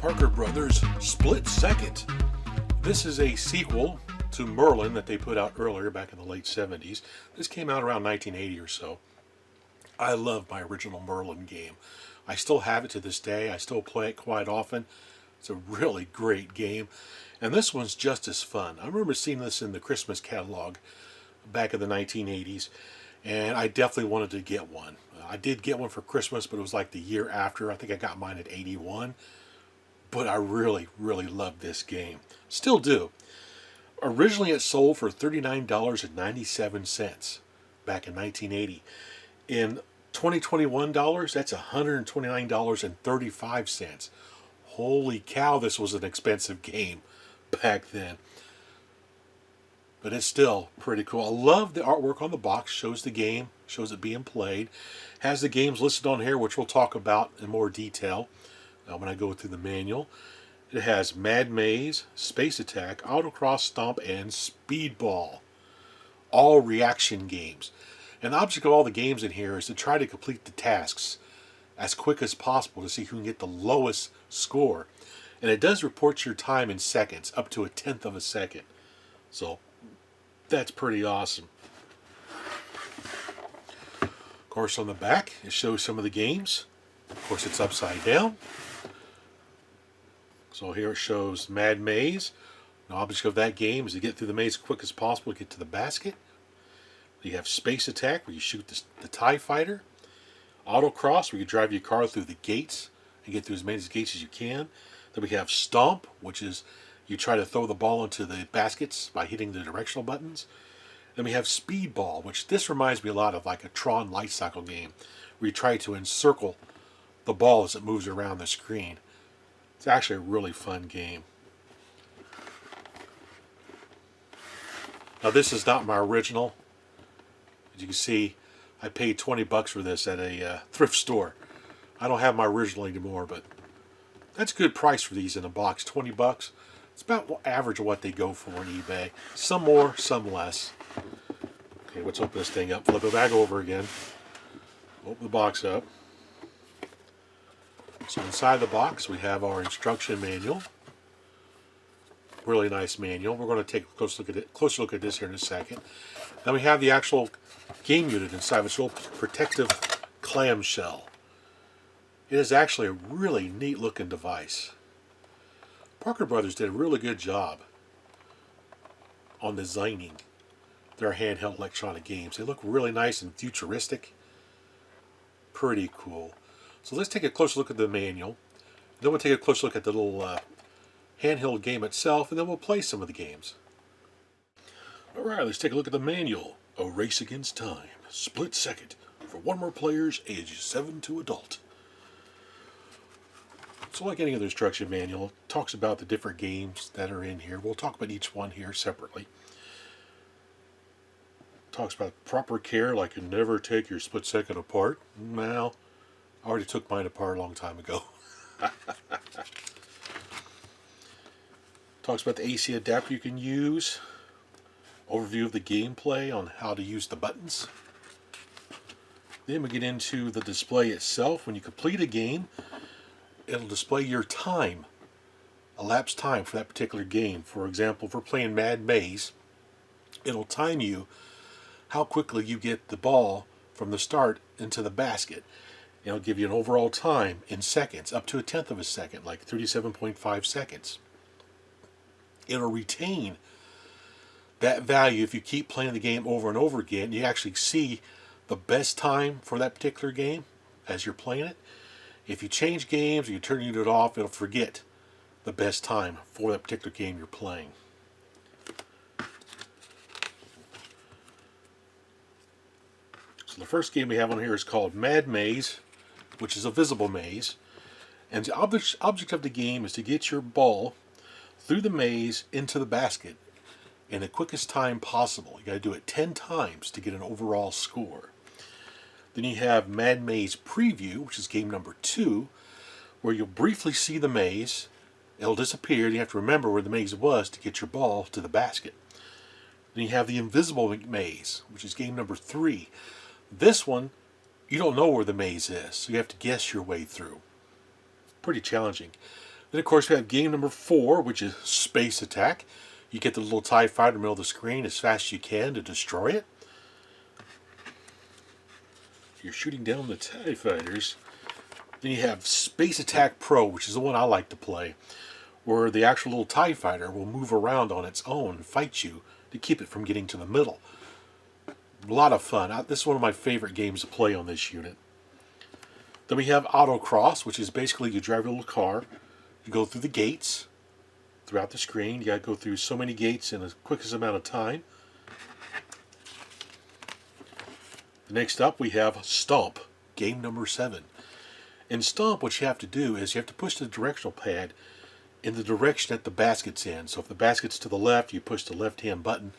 Parker Brothers Split Second. This is a sequel to Merlin that they put out earlier back in the late 70s. This came out around 1980 or so. I love my original Merlin game. I still have it to this day. I still play it quite often. It's a really great game. And this one's just as fun. I remember seeing this in the Christmas catalog back in the 1980s, and I definitely wanted to get one. I did get one for Christmas, but it was like the year after. I think I got mine at 81. But I really, really love this game. Still do. Originally it sold for $39.97 back in 1980. In 2021 dollars, that's $129.35. Holy cow, this was an expensive game back then. But it's still pretty cool. I love the artwork on the box. Shows the game, shows it being played. Has the games listed on here, which we'll talk about in more detail when I go through the manual. It has Mad Maze, Space Attack, Autocross, Stomp, and Speedball. All reaction games. And the object of all the games in here is to try to complete the tasks as quick as possible to see who can get the lowest score. And it does report your time in seconds, up to 1/10 of a second. So that's pretty awesome. Of course, on the back, it shows some of the games. Of course, it's upside down. So here it shows Mad Maze. The object of that game is to get through the maze as quick as possible to get to the basket. You have Space Attack, where you shoot the TIE Fighter. Autocross, where you drive your car through the gates and get through as many gates as you can. Then we have Stomp, which is you try to throw the ball into the baskets by hitting the directional buttons. Then we have Speedball, which this reminds me a lot of like a Tron light cycle game, where you try to encircle the ball as it moves around the screen. It's actually a really fun game. Now this is not my original. As you can see, I paid 20 bucks for this at a thrift store. I don't have my original anymore, but that's a good price for these in a box. 20 bucks. It's about average of what they go for on eBay. Some more, some less. Okay, let's open this thing up. Flip it back over again. Open the box up. So inside the box we have our instruction manual. Really nice manual. We're going to take a closer look at this here in a second. Then we have the actual game unit inside with its little protective clamshell. It is actually a really neat looking device. Parker Brothers did a really good job on designing their handheld electronic games. They look really nice and futuristic. Pretty cool. So let's take a closer look at the manual. Then we'll take a closer look at the little handheld game itself, and then we'll play some of the games. Alright, let's take a look at the manual. A Race Against Time, Split Second, for one more players ages 7 to adult. So like any other instruction manual, it talks about the different games that are in here. We'll talk about each one here separately. It talks about proper care, like you never take your split second apart. Well, I already took mine apart a long time ago. Talks about the AC adapter you can use. Overview of the gameplay on how to use the buttons. Then we get into the display itself. When you complete a game, it'll display your time, elapsed time for that particular game. For example, if we're playing Mad Maze, it'll time you how quickly you get the ball from the start into the basket. It'll give you an overall time in seconds, up to 1/10 of a second, like 37.5 seconds. It'll retain that value if you keep playing the game over and over again. You actually see the best time for that particular game as you're playing it. If you change games or you turn the unit off, it'll forget the best time for that particular game you're playing. So the first game we have on here is called Mad Maze, which is a visible maze. And the object of the game is to get your ball through the maze into the basket in the quickest time possible. You got to do it 10 times to get an overall score. Then you have Mad Maze Preview, which is game number 2, where you'll briefly see the maze. It'll disappear. You have to remember where the maze was to get your ball to the basket. Then you have the Invisible Maze, which is game number 3. This one, you don't know where the maze is, so you have to guess your way through. Pretty challenging. Then, of course, we have game number 4, which is Space Attack. You get the little TIE fighter in the middle of the screen as fast as you can to destroy it. You're shooting down the TIE fighters. Then you have Space Attack Pro, which is the one I like to play, where the actual little TIE fighter will move around on its own and fight you to keep it from getting to the middle. A lot of fun. This is one of my favorite games to play on this unit. Then we have Autocross, which is basically you drive a little car, you go through the gates throughout the screen. You got to go through so many gates in the quickest amount of time. Next up we have Stomp, game number 7. In Stomp, what you have to do is you have to push the directional pad in the direction that the basket's in. So if the basket's to the left, you push the left-hand button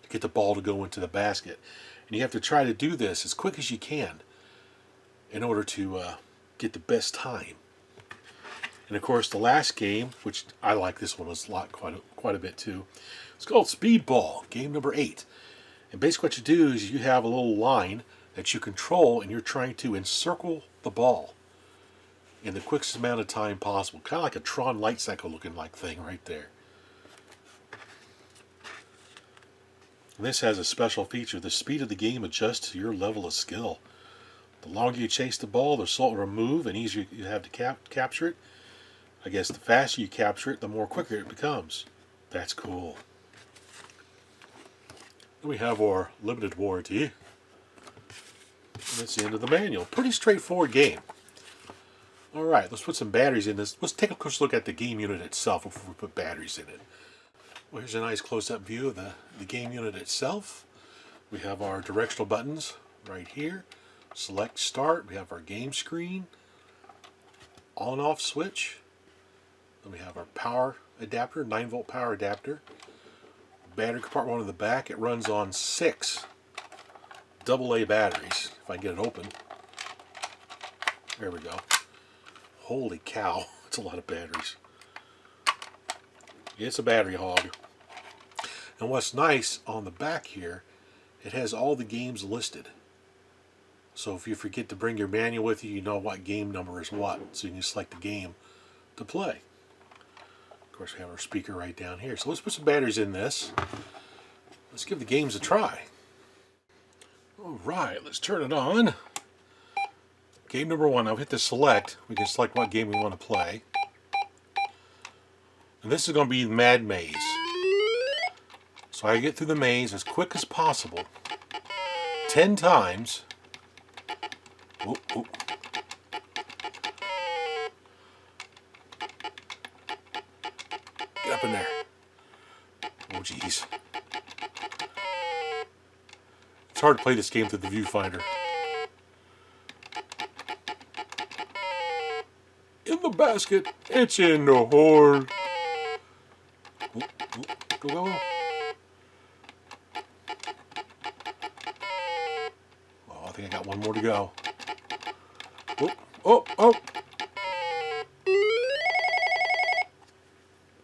to get the ball to go into the basket. And you have to try to do this as quick as you can in order to get the best time. And of course, the last game, which I like this one quite a bit too, it's called Speedball, game number 8. And basically what you do is you have a little line that you control, and you're trying to encircle the ball in the quickest amount of time possible. Kind of like a Tron light cycle looking like thing right there. And this has a special feature. The speed of the game adjusts to your level of skill. The longer you chase the ball, the slower it'll move and easier you have to capture it. I guess the faster you capture it, the more quicker it becomes. That's cool. Then we have our limited warranty. And that's the end of the manual. Pretty straightforward game. Alright, let's put some batteries in this. Let's take a close look at the game unit itself before we put batteries in it. Well, here's a nice close-up view of the game unit itself. We have our directional buttons right here. Select start. We have our game screen. On-off switch. Then we have our power adapter, 9-volt power adapter. Battery compartment on the back. It runs on 6 AA batteries. If I can get it open. There we go. Holy cow, that's a lot of batteries. It's a battery hog. And what's nice on the back here, it has all the games listed. So if you forget to bring your manual with you, you know what game number is what. So you can select the game to play. Of course, we have our speaker right down here. So let's put some batteries in this. Let's give the games a try. Alright, let's turn it on. Game number 1, I'll hit the select. We can select what game we want to play. And this is going to be Mad Maze. So I get through the maze as quick as possible. 10 times. Oop, oop. Get up in there. Oh, jeez. It's hard to play this game through the viewfinder. In the basket. It's in the hole. Go, go, go. Oh, I think I got one more to go. Oh, oh, oh.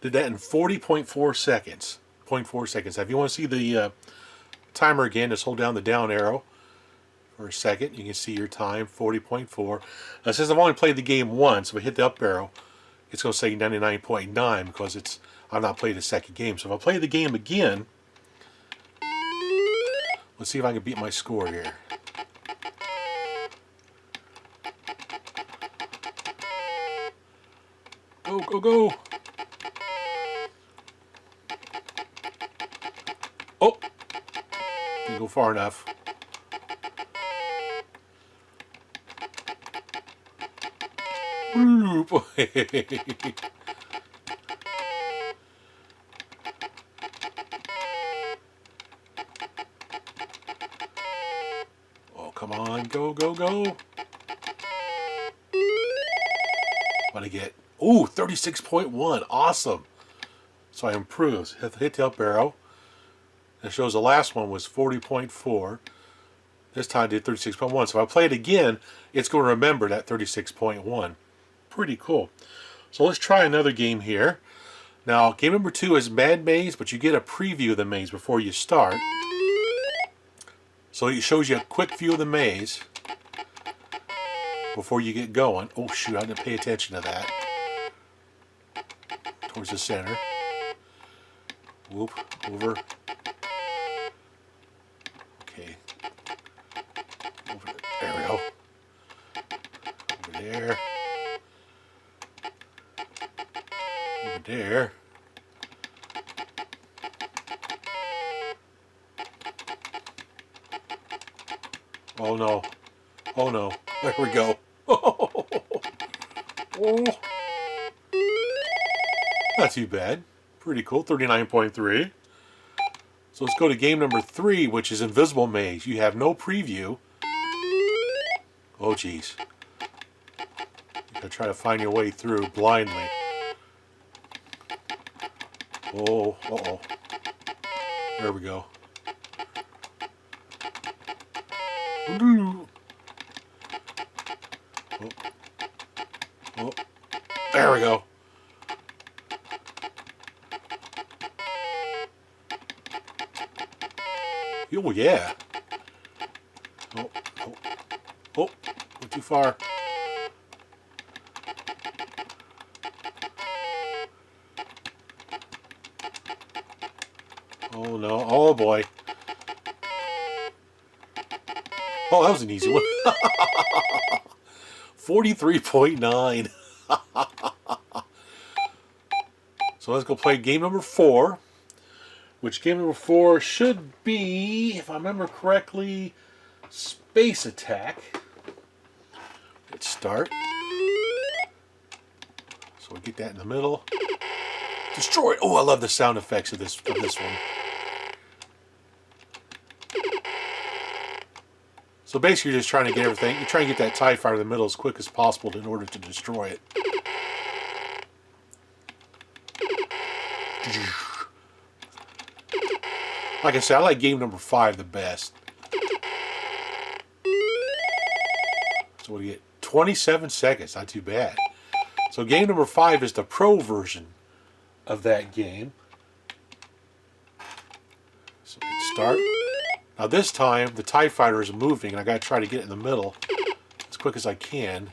Did that in 40.4 seconds. 0.4 seconds. Now, if you want to see the timer again, just hold down the down arrow for a second. You can see your time, 40.4. Now, since I've only played the game once, if I hit the up arrow, it's going to say 99.9 because I've not played a second game. So if I play the game again, let's see if I can beat my score here. Go, go, go. Oh, didn't go far enough. Oh, come on, go, go, go. What'd I get? Ooh, 36.1, awesome. So I improved. Hit the up arrow. It shows the last one was 40.4. This time I did 36.1. So if I play it again, it's going to remember that 36.1. Pretty cool. So let's try another game here. Now, game number 2 is Mad Maze, but you get a preview of the maze before you start. So it shows you a quick view of the maze before you get going. Oh shoot, I didn't pay attention to that. towards the center. Whoop, over. Okay. Over there we go. Over there. Over there. Oh no. Oh no. There we go. Oh. Not too bad. Pretty cool. 39.3. So let's go to game number 3, which is Invisible Maze. You have no preview. Oh geez. You gotta try to find your way through blindly. Oh, uh-oh. There we go. Oh. Oh. There we go. Oh yeah. Oh, oh, oh, went too far. Oh no, oh boy. Oh, that was an easy one. 43.9. So let's go play game number 4. Which game number 4 should be, if I remember correctly, Space Attack. Let's start. So we get that in the middle. Destroy it. Oh, I love the sound effects of this one. So basically, you're just trying to get everything. You're trying to get that TIE fighter in the middle as quick as possible in order to destroy it. Like I said, I like game number 5 the best. So what do you get? 27 seconds, not too bad. So game number 5 is the pro version of that game. So we can start. Now this time, the TIE fighter is moving, and I got to try to get it in the middle as quick as I can.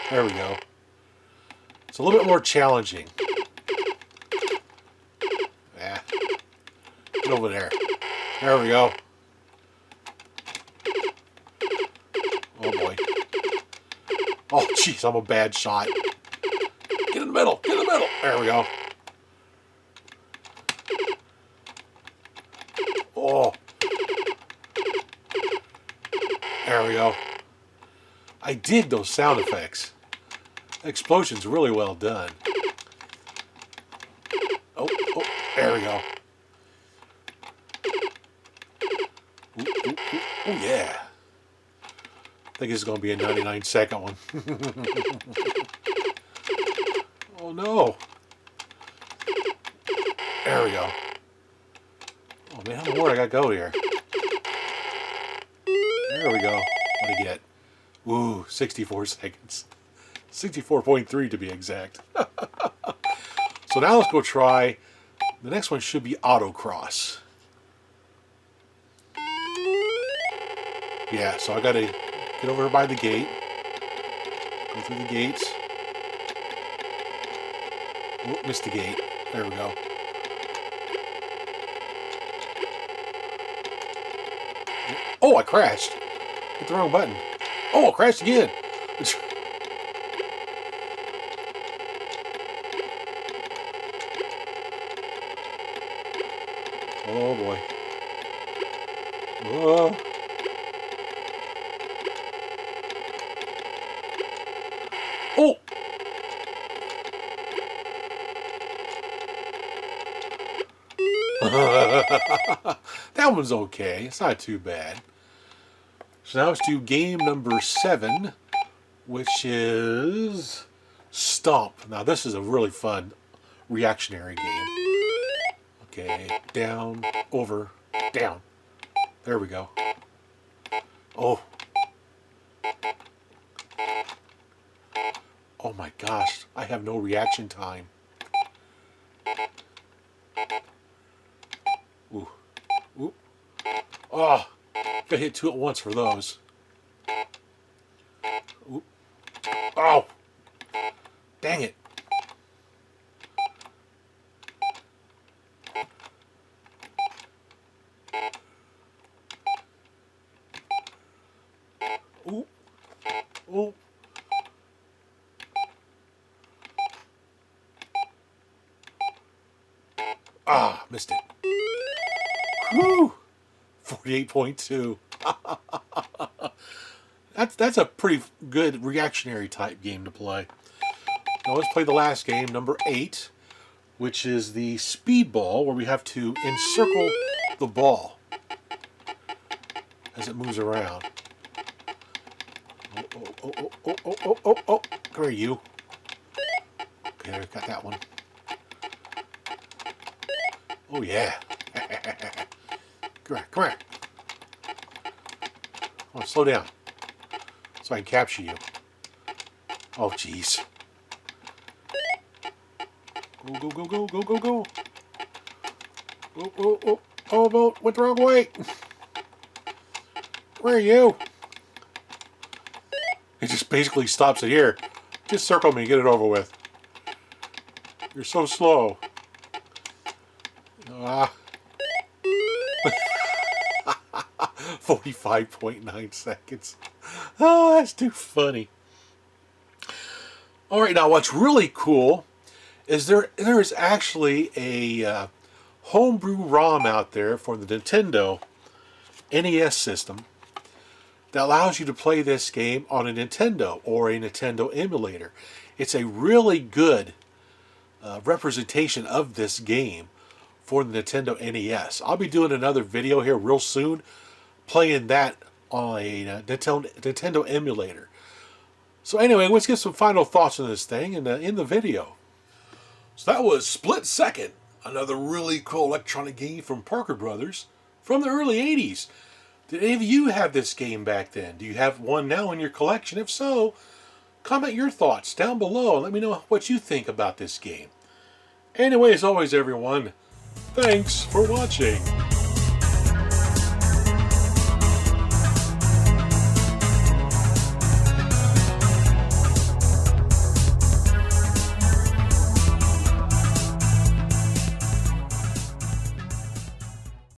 There we go. It's a little bit more challenging. Get over there. There we go. Oh boy. Oh jeez, I'm a bad shot. Get in the middle. Get in the middle. There we go. Oh. There we go. I dig those sound effects. The explosion's really well done. Oh, oh, there we go. Ooh, ooh, ooh. Oh yeah. I think this is going to be a 99-second one. Oh no. There we go. Oh man, how more I got to go here? There we go. What do you get? Ooh, 64 seconds. 64.3 to be exact. So now let's go try. The next one should be autocross. Yeah, so I got to get over by the gate. Go through the gates. Oh, missed the gate. There we go. Oh, I crashed. Hit the wrong button. Oh, I crashed again. Oh boy. Whoa. Oh! That one's okay. It's not too bad. So now let's do game number 7, which is Stomp. Now this is a really fun reactionary game. Okay, down, over, down. There we go. Oh. Oh my gosh, I have no reaction time. Ooh. Ooh. Oh, gotta hit 2 at once for those. Ooh. Oh. Dang it. Ooh. Ooh. Ah, missed it. Whew. 48.2. That's a pretty good reactionary type game to play. Now let's play the last game, number 8, which is the speedball, where we have to encircle the ball as it moves around. Oh. Come here, you. Okay, there, got that one. Oh, yeah. Come here. Oh, slow down so I can capture you. Oh, jeez. Go. Oh, boat went the wrong way. Where are you? It just basically stops it here. Just circle me, get it over with. You're so slow. 45.9 seconds. Oh, that's too funny. All right, now what's really cool is there is actually a homebrew ROM out there for the Nintendo NES system that allows you to play this game on a Nintendo or a Nintendo emulator. It's a really good representation of this game for the Nintendo NES. I'll be doing another video here real soon playing that on a Nintendo emulator. So anyway, let's get some final thoughts on this thing in the video. So that was Split Second, another really cool electronic game from Parker Brothers from the early 80s. Did any of you have this game back then? Do you have one now in your collection? If so, comment your thoughts down below and let me know what you think about this game. Anyway, as always, everyone, thanks for watching.